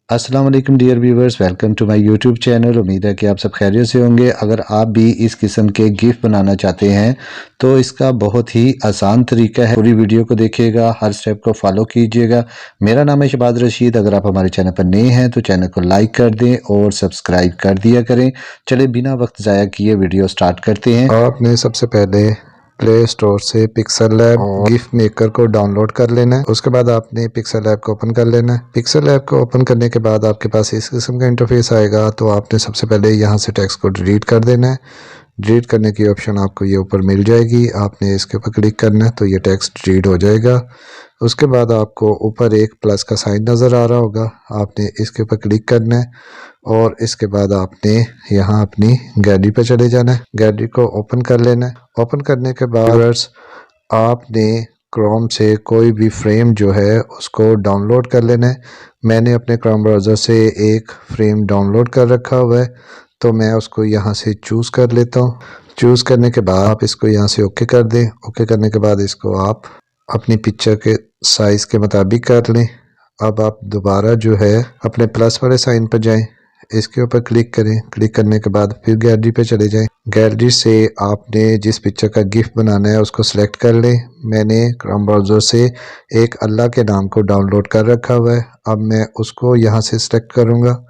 अस्सलाम वालेकुम dear viewers, welcome to my YouTube channel. उम्मीद है कि आप सब खैरियत से होंगे। अगर आप भी इस किस्म के गिफ्ट बनाना चाहते हैं तो इसका बहुत ही आसान तरीका है। पूरी वीडियो को देखिएगा, हर स्टेप को फॉलो कीजिएगा। मेरा नाम है शहबाज रशीद। अगर आप हमारे चैनल पर नए हैं तो चैनल को लाइक कर दें और सब्सक्राइब कर दिया करें। चले बिना वक्त ज़ाया किए वीडियो स्टार्ट करते हैं। आपने सबसे पहले प्ले स्टोर से पिक्सल लैब गिफ्ट मेकर को डाउनलोड कर लेना है। उसके बाद आपने पिक्सल लैब को ओपन कर लेना है। पिक्सल लैब को ओपन करने के बाद आपके पास इस किस्म का इंटरफेस आएगा। तो आपने सबसे पहले यहाँ से टेक्स्ट को डिलीट कर देना है। डिलीट करने की ऑप्शन आपको ये ऊपर मिल जाएगी। आपने इसके ऊपर क्लिक करना है तो ये टेक्स्ट डिलीट हो जाएगा। उसके बाद आपको ऊपर एक प्लस का साइन नज़र आ रहा होगा, आपने इसके ऊपर क्लिक करना है और इसके बाद आपने यहाँ अपनी गैलरी पे चले जाना है। गैलरी को ओपन कर लेना है। ओपन करने के बाद आपने क्रोम से कोई भी फ्रेम जो है उसको डाउनलोड कर लेना है। मैंने अपने क्रोम ब्राउज़र से एक फ्रेम डाउनलोड कर रखा हुआ है तो मैं उसको यहाँ से चूज़ कर लेता हूँ। चूज़ करने के बाद आप इसको यहाँ से ओके कर दें। ओके करने के बाद इसको आप अपनी पिक्चर के साइज़ के मुताबिक कर लें। अब आप दोबारा जो है अपने प्लस वाले साइन पर जाएं, इसके ऊपर क्लिक करें। क्लिक करने के बाद फिर गैलरी पे चले जाएं। गैलरी से आपने जिस पिक्चर का गिफ्ट बनाना है उसको सिलेक्ट कर लें। मैंने क्रोम ब्राउज़र से एक अल्लाह के नाम को डाउनलोड कर रखा हुआ है। अब मैं उसको यहाँ से सिलेक्ट करूँगा।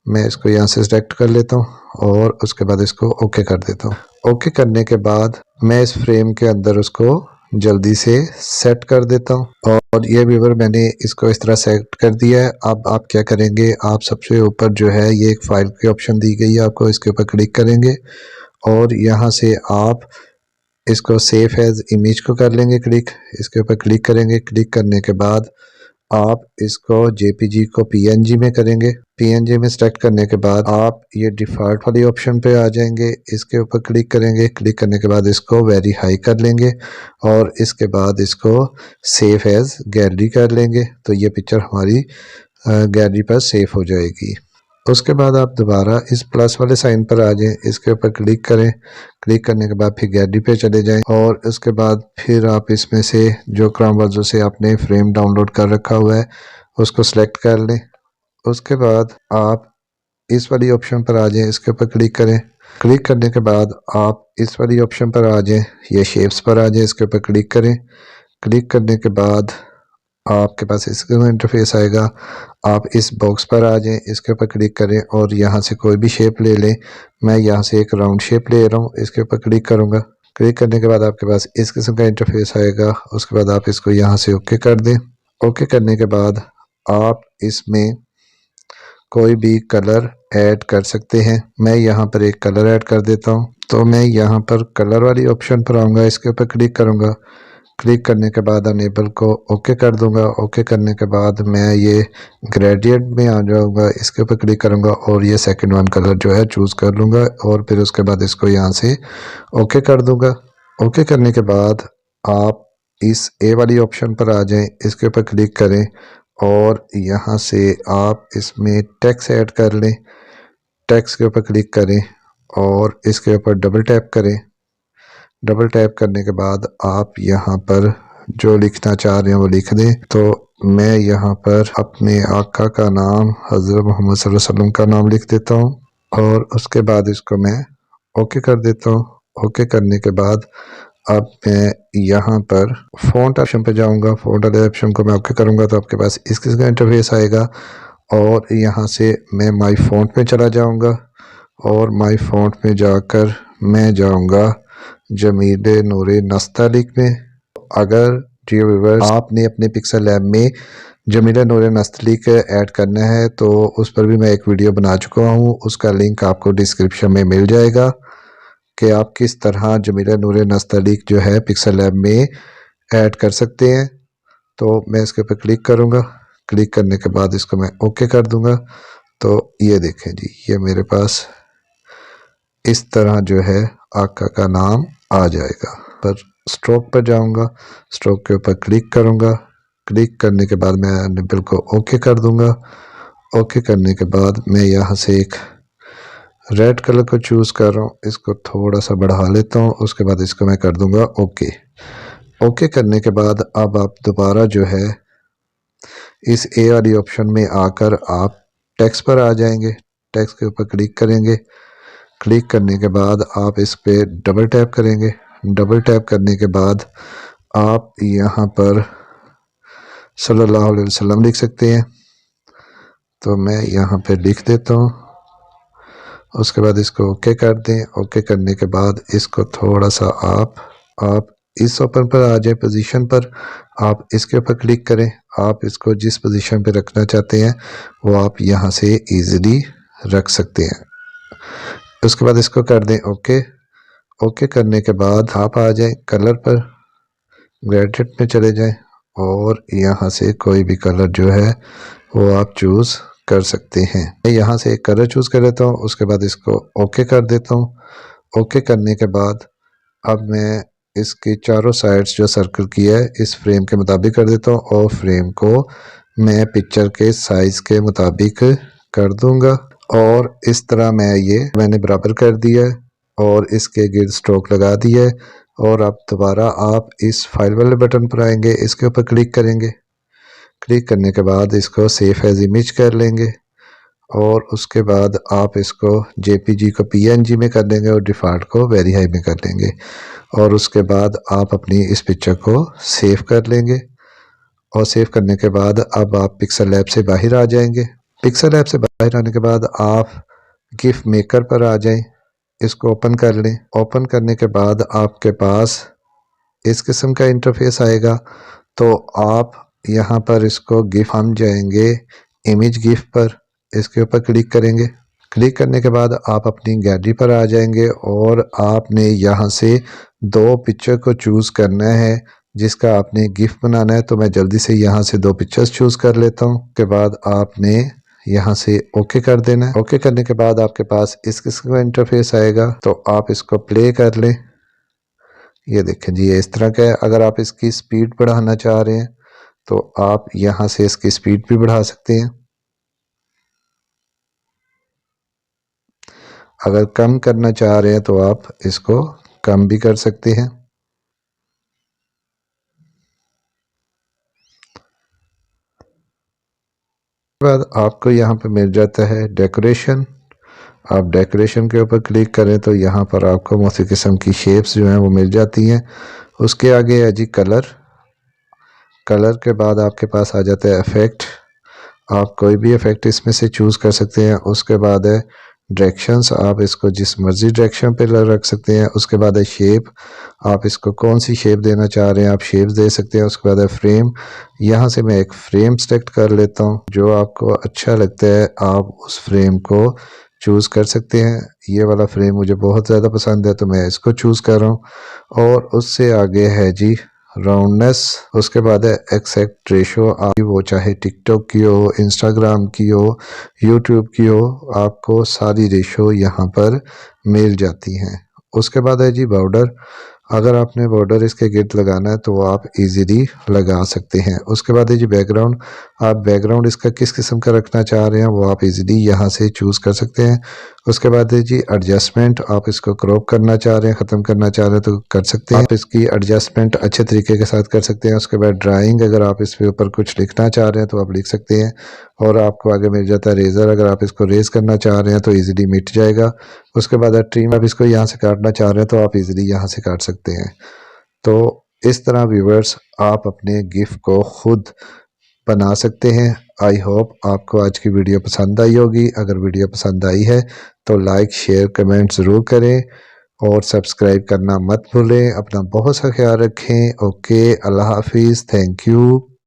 मैं इसको यहाँ से सिलेक्ट कर लेता हूँ और उसके बाद इसको ओके कर देता हूँ। ओके करने के बाद मैं इस फ्रेम के अंदर उसको जल्दी से सेट कर देता हूँ। और ये व्यूवर मैंने इसको इस तरह सेट कर दिया है। अब आप क्या करेंगे, आप सबसे ऊपर जो है ये एक फाइल की ऑप्शन दी गई है, आपको इसके ऊपर क्लिक करेंगे और यहाँ से आप इसको सेव एज इमेज को कर लेंगे क्लिक। इसके ऊपर क्लिक करेंगे। क्लिक करने के बाद आप इसको जेपीजी को पीएनजी में करेंगे। पीएनजी में सेलेक्ट करने के बाद आप ये डिफ़ॉल्ट वाली ऑप्शन पे आ जाएंगे। इसके ऊपर क्लिक करेंगे। क्लिक करने के बाद इसको वेरी हाई कर लेंगे और इसके बाद इसको सेव एज गैलरी कर लेंगे तो ये पिक्चर हमारी गैलरी पर सेव हो जाएगी। उसके बाद आप दोबारा इस प्लस वाले साइन पर आ जाएं, इसके ऊपर क्लिक करें। क्लिक करने के बाद फिर गैलरी पे चले जाएं और उसके बाद फिर आप इसमें से जो क्रोम ब्राउज़र से आपने फ्रेम डाउनलोड कर रखा हुआ है उसको सिलेक्ट कर लें। उसके बाद आप इस वाली ऑप्शन पर आ जाएं, इसके ऊपर क्लिक करें। क्लिक करने के बाद आप इस वाली ऑप्शन पर आ जाएं, ये शेप्स पर आ जाएं, इसके ऊपर क्लिक करें। क्लिक करने के बाद आपके पास इसका इंटरफेस आएगा। आप इस बॉक्स पर आ जाएं, इसके ऊपर क्लिक करें और यहाँ से कोई भी शेप ले लें। मैं यहाँ से एक राउंड शेप ले रहा हूँ, इसके ऊपर क्लिक करूँगा। क्लिक करने के बाद आपके पास इस किस्म का इंटरफेस आएगा। उसके बाद आप इसको यहाँ से ओके कर दें। ओके करने के बाद आप इसमें कोई भी कलर ऐड कर सकते हैं। मैं यहाँ पर एक कलर ऐड कर देता हूँ। तो मैं यहाँ पर कलर वाली ऑप्शन पर आऊँगा, इसके ऊपर क्लिक करूँगा। क्लिक करने के बाद अनेबल को ओके कर दूंगा। ओके करने के बाद मैं ये ग्रेडियंट में आ जाऊंगा, इसके ऊपर क्लिक करूंगा और ये सेकंड वन कलर जो है चूज़ कर लूँगा और फिर उसके बाद इसको यहाँ से ओके कर दूंगा। ओके करने के बाद आप इस ए वाली ऑप्शन पर आ जाएं, इसके ऊपर क्लिक करें और यहाँ से आप इसमें टेक्स्ट ऐड कर लें। टेक्स्ट के ऊपर क्लिक करें और इसके ऊपर डबल टैप करें। डबल टैप करने के बाद आप यहाँ पर जो लिखना चाह रहे हैं वो लिख दें। तो मैं यहाँ पर अपने आका का नाम हज़रत मोहम्मद सल्लल्लाहु अलैहि वसल्लम का नाम लिख देता हूँ और उसके बाद इसको मैं ओके कर देता हूँ। ओके करने के बाद अब मैं यहाँ पर फ़ॉन्ट ऑप्शन पे जाऊँगा। फ़ॉन्ट वाले ऑप्शन को मैं ओके करूँगा तो आपके पास इस किस्म का इंटरफेस आएगा और यहाँ से मैं माई फ़ॉन्ट में चला जाऊँगा और माई फ़ॉन्ट में जाकर मैं जाऊँगा जमील नूरे नस्तलिक में। अगर डियर व्यूअर्स आपने अपने पिक्सल लैब में जमील नूरे नस्तलिक ऐड करना है तो उस पर भी मैं एक वीडियो बना चुका हूँ, उसका लिंक आपको डिस्क्रिप्शन में मिल जाएगा कि आप किस तरह जमील नूरे नस्तलिक जो है पिक्सल लैब में ऐड कर सकते हैं। तो मैं इसके ऊपर क्लिक करूँगा। क्लिक करने के बाद इसको मैं ओके कर दूँगा। तो ये देखें जी, ये मेरे पास इस तरह जो है आका का नाम आ जाएगा। पर स्ट्रोक पर जाऊंगा, स्ट्रोक के ऊपर क्लिक करूंगा। क्लिक करने के बाद मैं निबल को ओके कर दूंगा। ओके करने के बाद मैं यहाँ से एक रेड कलर को चूज़ कर रहा हूँ, इसको थोड़ा सा बढ़ा लेता हूँ। उसके बाद इसको मैं कर दूंगा ओके। ओके करने के बाद अब आप दोबारा जो है इस ए वाली ऑप्शन में आकर आप टेक्स्ट पर आ जाएंगे, टेक्स्ट के ऊपर क्लिक करेंगे। क्लिक करने के बाद आप इस पे डबल टैप करेंगे। डबल टैप करने के बाद आप यहाँ पर सल्लल्लाहु अलैहि वसल्लम लिख सकते हैं, तो मैं यहाँ पे लिख देता हूँ। उसके बाद इसको ओके कर दें। ओके करने के बाद इसको थोड़ा सा आप इस ओपन पर आ जाए पोजीशन पर, आप इसके ऊपर क्लिक करें। आप इसको जिस पोजीशन पे रखना चाहते हैं वो आप यहाँ से इजीली रख सकते हैं। उसके बाद इसको कर दें ओके। ओके करने के बाद आप आ जाएं कलर पर, ग्रेडिएंट में चले जाएं और यहाँ से कोई भी कलर जो है वो आप चूज़ कर सकते हैं। मैं यहाँ से एक कलर चूज़ कर लेता हूँ। उसके बाद इसको ओके कर देता हूँ। ओके करने के बाद अब मैं इसकी चारों साइड्स जो सर्कल किया है इस फ्रेम के मुताबिक कर देता हूँ और फ्रेम को मैं पिक्चर के साइज़ के मुताबिक कर दूंगा। और इस तरह मैंने बराबर कर दिया है और इसके गिर्द स्ट्रोक लगा दिया है। और अब दोबारा आप इस फाइल वाले बटन पर आएंगे, इसके ऊपर क्लिक करेंगे। क्लिक करने के बाद इसको सेव एज इमेज कर लेंगे और उसके बाद आप इसको जेपीजी को पीएनजी में कर लेंगे और डिफ़ॉल्ट को वेरी हाई में कर लेंगे। और उसके बाद आप अपनी इस पिक्चर को सेव कर लेंगे। और सेव करने के बाद अब आप पिक्सल लैब से बाहर आ जाएंगे। पिक्सल लैब से बाहर आने के बाद आप गिफ मेकर पर आ जाएं, इसको ओपन कर लें। ओपन करने के बाद आपके पास इस किस्म का इंटरफेस आएगा। तो आप यहाँ पर इसको गिफ, हम जाएंगे इमेज गिफ पर, इसके ऊपर क्लिक करेंगे। क्लिक करने के बाद आप अपनी गैलरी पर आ जाएंगे और आपने यहाँ से दो पिक्चर को चूज़ करना है जिसका आपने गिफ बनाना है। तो मैं जल्दी से यहाँ से दो पिक्चर्स चूज़ कर लेता हूँ। उसके बाद आपने यहाँ से ओके कर देना है। ओके करने के बाद आपके पास इस किस्म का इंटरफेस आएगा। तो आप इसको प्ले कर लें। ये देखें जी, ये इस तरह का है। अगर आप इसकी स्पीड बढ़ाना चाह रहे हैं तो आप यहाँ से इसकी स्पीड भी बढ़ा सकते हैं। अगर कम करना चाह रहे हैं तो आप इसको कम भी कर सकते हैं। बाद आपको यहाँ पे मिल जाता है डेकोरेशन। आप डेकोरेशन के ऊपर क्लिक करें तो यहाँ पर आपको मुख्तलिफ किस्म की शेप्स जो हैं वो मिल जाती हैं। उसके आगे है जी कलर। कलर के बाद आपके पास आ जाता है इफेक्ट। आप कोई भी इफेक्ट इसमें से चूज़ कर सकते हैं। उसके बाद है डायरेक्शंस, आप इसको जिस मर्जी डायरेक्शन पे रख सकते हैं। उसके बाद है शेप, आप इसको कौन सी शेप देना चाह रहे हैं आप शेप्स दे सकते हैं। उसके बाद है फ्रेम, यहाँ से मैं एक फ्रेम सेलेक्ट कर लेता हूँ। जो आपको अच्छा लगता है आप उस फ्रेम को चूज़ कर सकते हैं। ये वाला फ्रेम मुझे बहुत ज़्यादा पसंद है तो मैं इसको चूज़ कर रहा हूँ। और उससे आगे है जी राउंडनेस। उसके बाद है एक्सेक्ट रेशो, आप वो चाहे टिकटॉक की हो, इंस्टाग्राम की हो, यूट्यूब की हो, आपको सारी रेशो यहाँ पर मिल जाती हैं। उसके बाद है जी बॉर्डर। अगर आपने बॉर्डर इसके गिर्द लगाना है तो आप इजीली लगा सकते हैं। उसके बाद है जी बैकग्राउंड। आप बैकग्राउंड इसका किस किस्म का रखना चाह रहे हैं वो आप इजीली यहाँ से चूज़ कर सकते हैं। उसके बाद है जी एडजस्टमेंट, आप इसको क्रॉप करना चाह रहे हैं, ख़त्म करना चाह रहे हैं तो कर सकते हैं। आप इसकी एडजस्टमेंट अच्छे तरीके के साथ कर सकते हैं। उसके बाद ड्राइंग, अगर आप इसके ऊपर कुछ लिखना चाह रहे हैं तो आप लिख सकते हैं। और आपको आगे मिल जाता है रेज़र, अगर आप इसको रेज करना चाह रहे हैं तो ईजिली मिट जाएगा। उसके बाद ट्रिम, आप इसको यहाँ से काटना चाह रहे हैं तो आप इजीली यहाँ से काट सकते हैं। तो इस तरह व्यूवर्स आप अपने गिफ को खुद बना सकते हैं। आई होप आपको आज की वीडियो पसंद आई होगी। अगर वीडियो पसंद आई है तो लाइक शेयर कमेंट ज़रूर करें और सब्सक्राइब करना मत भूलें। अपना बहुत सा ख्याल रखें। ओके, अल्लाह हाफिज़, थैंक यू।